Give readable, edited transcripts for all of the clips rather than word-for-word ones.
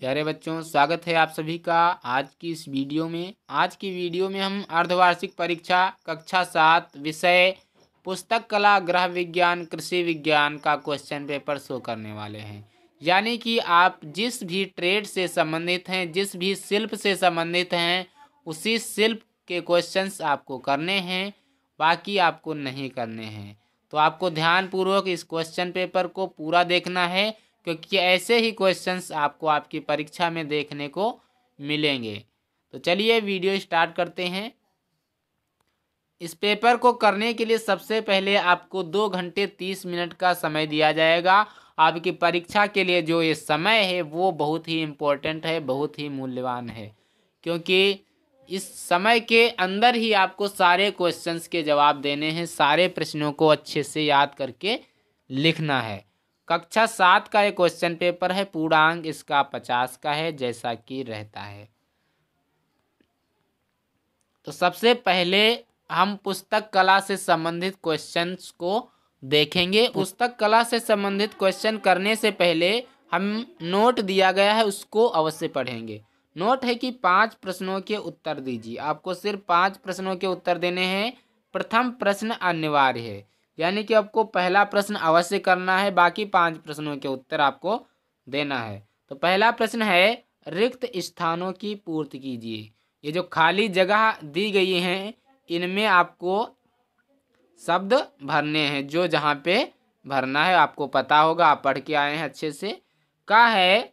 प्यारे बच्चों, स्वागत है आप सभी का आज की इस वीडियो में। आज की वीडियो में हम अर्धवार्षिक परीक्षा कक्षा 7 विषय पुस्तक कला गृह विज्ञान कृषि विज्ञान का क्वेश्चन पेपर शो करने वाले हैं। यानी कि आप जिस भी ट्रेड से संबंधित हैं, जिस भी शिल्प से संबंधित हैं, उसी शिल्प के क्वेश्चंस आपको करने हैं, बाकी आपको नहीं करने हैं। तो आपको ध्यानपूर्वक इस क्वेश्चन पेपर को पूरा देखना है, क्योंकि ऐसे ही क्वेश्चंस आपको आपकी परीक्षा में देखने को मिलेंगे। तो चलिए वीडियो स्टार्ट करते हैं। इस पेपर को करने के लिए सबसे पहले आपको 2 घंटे 30 मिनट का समय दिया जाएगा। आपकी परीक्षा के लिए जो ये समय है वो बहुत ही इम्पोर्टेंट है, बहुत ही मूल्यवान है, क्योंकि इस समय के अंदर ही आपको सारे क्वेश्चंस के जवाब देने हैं, सारे प्रश्नों को अच्छे से याद करके लिखना है। कक्षा 7 का एक क्वेश्चन पेपर है, पूर्णांक इसका 50 का है, जैसा कि रहता है। तो सबसे पहले हम पुस्तक कला से संबंधित क्वेश्चंस को देखेंगे। पुस्तक कला से संबंधित क्वेश्चन करने से पहले हम नोट दिया गया है उसको अवश्य पढ़ेंगे। नोट है कि 5 प्रश्नों के उत्तर दीजिए। आपको सिर्फ 5 प्रश्नों के उत्तर देने हैं। प्रथम प्रश्न अनिवार्य है, यानी कि आपको पहला प्रश्न अवश्य करना है, बाकी 5 प्रश्नों के उत्तर आपको देना है। तो पहला प्रश्न है, रिक्त स्थानों की पूर्ति कीजिए। ये जो खाली जगह दी गई हैं, इनमें आपको शब्द भरने हैं, जो जहाँ पे भरना है आपको पता होगा, आप पढ़ के आए हैं अच्छे से। का है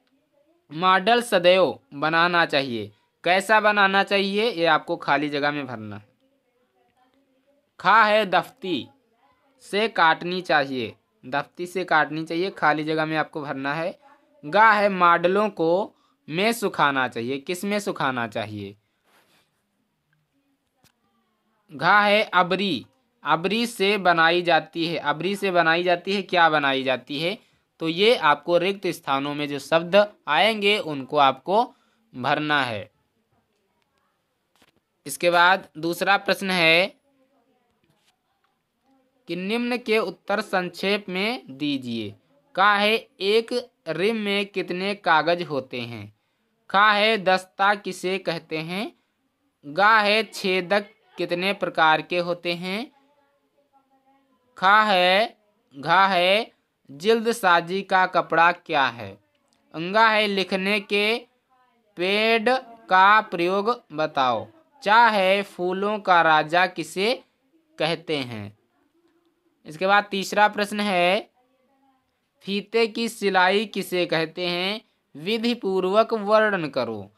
मॉडल सदैव बनाना चाहिए। कैसा बनाना चाहिए ये आपको खाली जगह में भरना है। खा है दफ्ती से काटनी चाहिए। दफ्ती से काटनी चाहिए, खाली जगह में आपको भरना है। गा है मॉडलों को में सुखाना चाहिए। किस में सुखाना चाहिए। घा है अबरी। अबरी से बनाई जाती है। अबरी से बनाई जाती है, क्या बनाई जाती है। तो ये आपको रिक्त स्थानों में जो शब्द आएंगे उनको आपको भरना है। इसके बाद दूसरा प्रश्न है कि निम्न के उत्तर संक्षेप में दीजिए। का है एक रिम में कितने कागज होते हैं। खा है दस्ता किसे कहते हैं। गा है छेदक कितने प्रकार के होते हैं। घा है जिल्द साजी का कपड़ा क्या है। अंगा है लिखने के पेड़ का प्रयोग बताओ। चा है फूलों का राजा किसे कहते हैं। इसके बाद तीसरा प्रश्न है, फीते की सिलाई किसे कहते हैं, विधि पूर्वक वर्णन करो।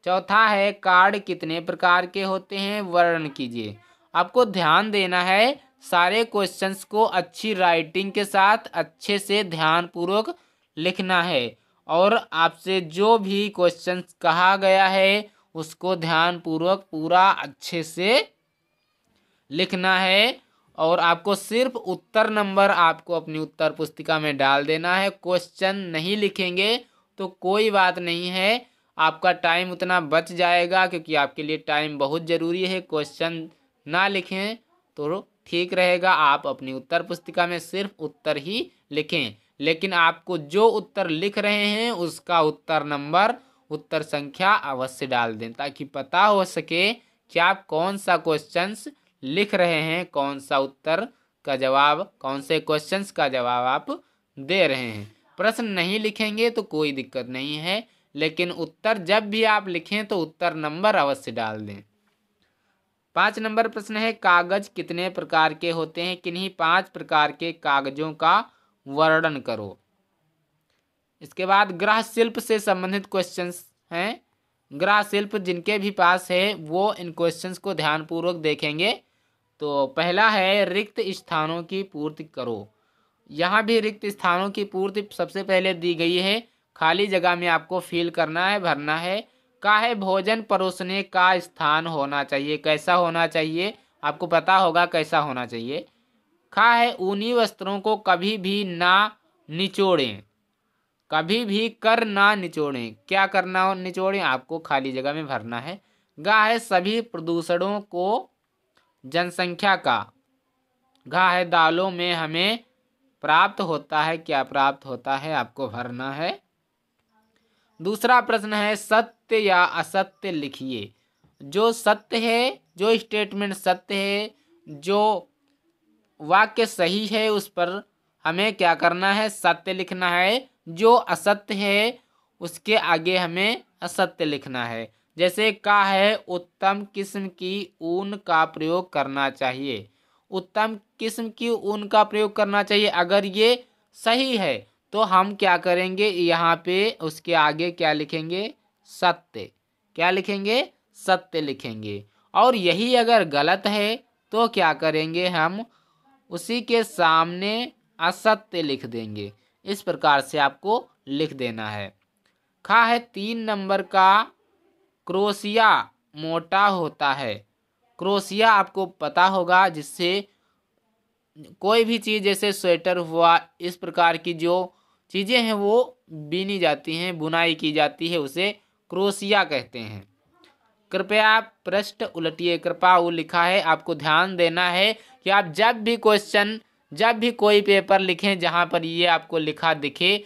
चौथा है, कार्ड कितने प्रकार के होते हैं, वर्णन कीजिए। आपको ध्यान देना है, सारे क्वेश्चंस को अच्छी राइटिंग के साथ अच्छे से ध्यानपूर्वक लिखना है, और आपसे जो भी क्वेश्चंस कहा गया है उसको ध्यानपूर्वक पूरा अच्छे से लिखना है। और आपको सिर्फ उत्तर नंबर आपको अपनी उत्तर पुस्तिका में डाल देना है। क्वेश्चन नहीं लिखेंगे तो कोई बात नहीं है, आपका टाइम उतना बच जाएगा, क्योंकि आपके लिए टाइम बहुत ज़रूरी है। क्वेश्चन ना लिखें तो ठीक रहेगा, आप अपनी उत्तर पुस्तिका में सिर्फ उत्तर ही लिखें। लेकिन आपको जो उत्तर लिख रहे हैं उसका उत्तर नंबर, उत्तर संख्या अवश्य डाल दें, ताकि पता हो सके कि आप कौन सा क्वेश्चंस लिख रहे हैं, कौन सा उत्तर का जवाब, कौन से क्वेश्चंस का जवाब आप दे रहे हैं। प्रश्न नहीं लिखेंगे तो कोई दिक्कत नहीं है, लेकिन उत्तर जब भी आप लिखें तो उत्तर नंबर अवश्य डाल दें। 5 नंबर प्रश्न है, कागज कितने प्रकार के होते हैं, किन्हीं 5 प्रकार के कागजों का वर्णन करो। इसके बाद गृह शिल्प से संबंधित क्वेश्चंस हैं। गृह शिल्प जिनके भी पास है वो इन क्वेश्चंस को ध्यानपूर्वक देखेंगे। तो पहला है, रिक्त स्थानों की पूर्ति करो। यहाँ भी रिक्त स्थानों की पूर्ति सबसे पहले दी गई है, खाली जगह में आपको फिल करना है, भरना है। का है भोजन परोसने का स्थान होना चाहिए। कैसा होना चाहिए, आपको पता होगा कैसा होना चाहिए। खा है ऊनी वस्त्रों को कभी भी ना निचोड़ें। कभी भी कर ना निचोड़ें, क्या करना निचोड़ें, आपको खाली जगह में भरना है। गा है सभी प्रदूषणों को जनसंख्या का। घा है दालों में हमें प्राप्त होता है, क्या प्राप्त होता है, आपको भरना है। दूसरा प्रश्न है सत्य या असत्य लिखिए। जो सत्य है, जो स्टेटमेंट सत्य है, जो वाक्य सही है, उस पर हमें क्या करना है, सत्य लिखना है। जो असत्य है उसके आगे हमें असत्य लिखना है। जैसे का है उत्तम किस्म की ऊन का प्रयोग करना चाहिए। उत्तम किस्म की ऊन का प्रयोग करना चाहिए, अगर ये सही है तो हम क्या करेंगे, यहाँ पे उसके आगे क्या लिखेंगे, सत्य। क्या लिखेंगे, सत्य लिखेंगे। और यही अगर गलत है तो क्या करेंगे, हम उसी के सामने असत्य लिख देंगे। इस प्रकार से आपको लिख देना है। खा है 3 नंबर का क्रोशिया मोटा होता है। क्रोशिया आपको पता होगा, जिससे कोई भी चीज़ जैसे स्वेटर हुआ, इस प्रकार की जो चीज़ें हैं वो बीनी जाती हैं, बुनाई की जाती है, उसे क्रोशिया कहते हैं। कृपया पृष्ठ उलटिए। कृपा उ लिखा है, आपको ध्यान देना है कि आप जब भी कोई पेपर लिखें जहाँ पर ये आपको लिखा दिखे,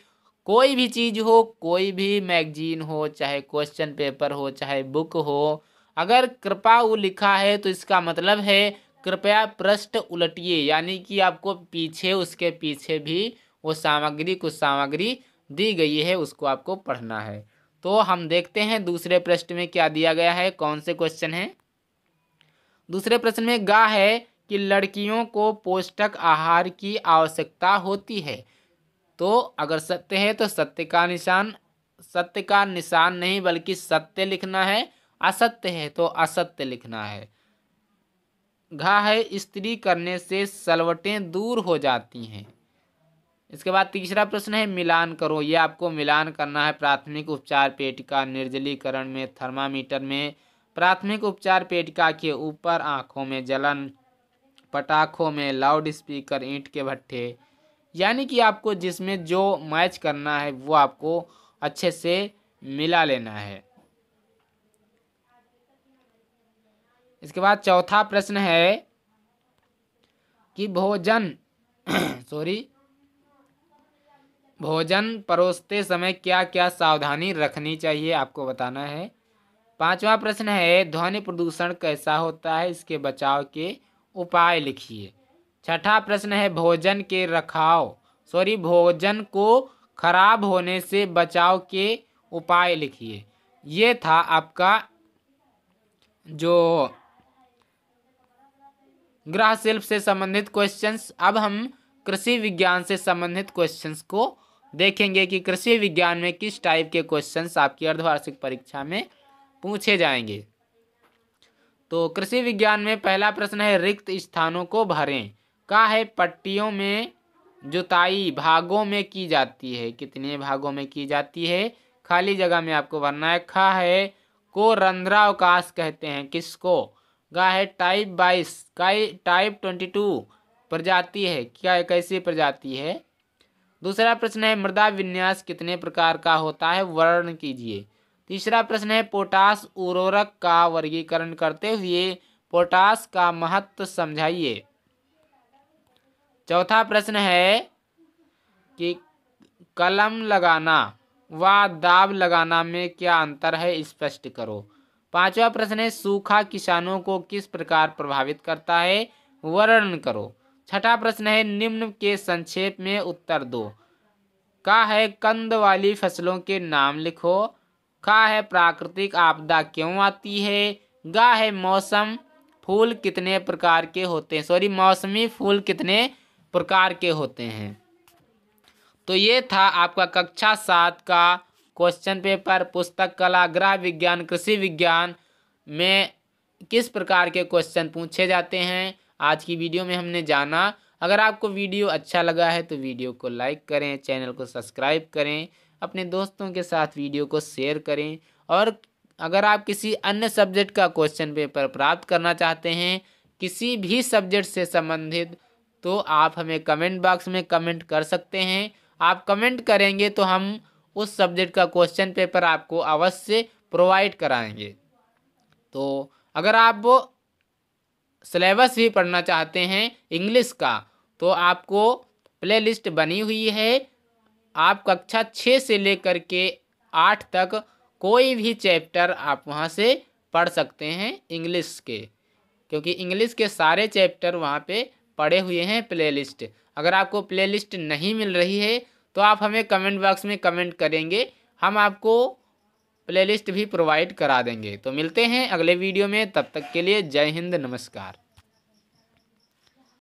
कोई भी चीज़ हो, कोई भी मैगजीन हो, चाहे क्वेश्चन पेपर हो, चाहे बुक हो, अगर कृपा उ लिखा है तो इसका मतलब है कृपया पृष्ठ उलटिए, यानी कि आपको पीछे, उसके पीछे भी वो सामग्री, कुछ सामग्री दी गई है, उसको आपको पढ़ना है। तो हम देखते हैं दूसरे प्रश्न में क्या दिया गया है, कौन से क्वेश्चन है। दूसरे प्रश्न में गा है कि लड़कियों को पौष्टिक आहार की आवश्यकता होती है। तो अगर सत्य है तो सत्य का निशान नहीं बल्कि सत्य लिखना है। असत्य है तो असत्य लिखना है। घा है इस्त्री करने से सलवटें दूर हो जाती हैं। इसके बाद तीसरा प्रश्न है मिलान करो। ये आपको मिलान करना है प्राथमिक उपचार पेटिका निर्जलीकरण में, थर्मामीटर में, प्राथमिक उपचार पेटिका के ऊपर आँखों में जलन, पटाखों में, लाउड स्पीकर, ईंट के भट्ठे। यानी कि आपको जिसमें जो मैच करना है वो आपको अच्छे से मिला लेना है। इसके बाद चौथा प्रश्न है कि भोजन परोसते समय क्या क्या सावधानी रखनी चाहिए, आपको बताना है। पांचवा प्रश्न है ध्वनि प्रदूषण कैसा होता है, इसके बचाव के उपाय लिखिए। छठा प्रश्न है भोजन को खराब होने से बचाव के उपाय लिखिए। ये था आपका जो गृह शिल्प से संबंधित क्वेश्चंस। अब हम कृषि विज्ञान से संबंधित क्वेश्चंस को देखेंगे कि कृषि विज्ञान में किस टाइप के क्वेश्चंस आपकी अर्धवार्षिक परीक्षा में पूछे जाएंगे। तो कृषि विज्ञान में पहला प्रश्न है रिक्त स्थानों को भरें। का है पट्टियों में जुताई भागों में की जाती है, कितने भागों में की जाती है, खाली जगह में आपको भरना है। खा है को रंध्रावकाश कहते हैं, किसको। गा है टाइप 22 टाइप 22 प्रजाति है, क्या कैसी प्रजाति है। दूसरा प्रश्न है मृदा विन्यास कितने प्रकार का होता है, वर्ण कीजिए। तीसरा प्रश्न है पोटास उर्वरक का वर्गीकरण करते हुए पोटास का महत्व समझाइए। चौथा प्रश्न है कि कलम लगाना व दाब लगाना में क्या अंतर है, स्पष्ट करो। पांचवा प्रश्न है सूखा किसानों को किस प्रकार प्रभावित करता है, वर्णन करो। छठा प्रश्न है निम्न के संक्षेप में उत्तर दो। का है कंद वाली फसलों के नाम लिखो। खा है प्राकृतिक आपदा क्यों आती है। गा है मौसमी फूल कितने प्रकार के होते हैं। तो ये था आपका कक्षा 7 का क्वेश्चन पेपर। पुस्तक कला, गृह विज्ञान, कृषि विज्ञान में किस प्रकार के क्वेश्चन पूछे जाते हैं, आज की वीडियो में हमने जाना। अगर आपको वीडियो अच्छा लगा है तो वीडियो को लाइक करें, चैनल को सब्सक्राइब करें, अपने दोस्तों के साथ वीडियो को शेयर करें। और अगर आप किसी अन्य सब्जेक्ट का क्वेश्चन पेपर प्राप्त करना चाहते हैं, किसी भी सब्जेक्ट से संबंधित, तो आप हमें कमेंट बॉक्स में कमेंट कर सकते हैं। आप कमेंट करेंगे तो हम उस सब्जेक्ट का क्वेश्चन पेपर आपको अवश्य प्रोवाइड कराएंगे। तो अगर आप वो सिलेबस भी पढ़ना चाहते हैं इंग्लिश का, तो आपको प्लेलिस्ट बनी हुई है। आप कक्षा 6 से लेकर के 8 तक कोई भी चैप्टर आप वहाँ से पढ़ सकते हैं इंग्लिश के, क्योंकि इंग्लिश के सारे चैप्टर वहाँ पे पड़े हुए हैं प्लेलिस्ट। अगर आपको प्लेलिस्ट नहीं मिल रही है तो आप हमें कमेंट बॉक्स में कमेंट करेंगे, हम आपको प्लेलिस्ट भी प्रोवाइड करा देंगे। तो मिलते हैं अगले वीडियो में, तब तक के लिए जय हिंद, नमस्कार।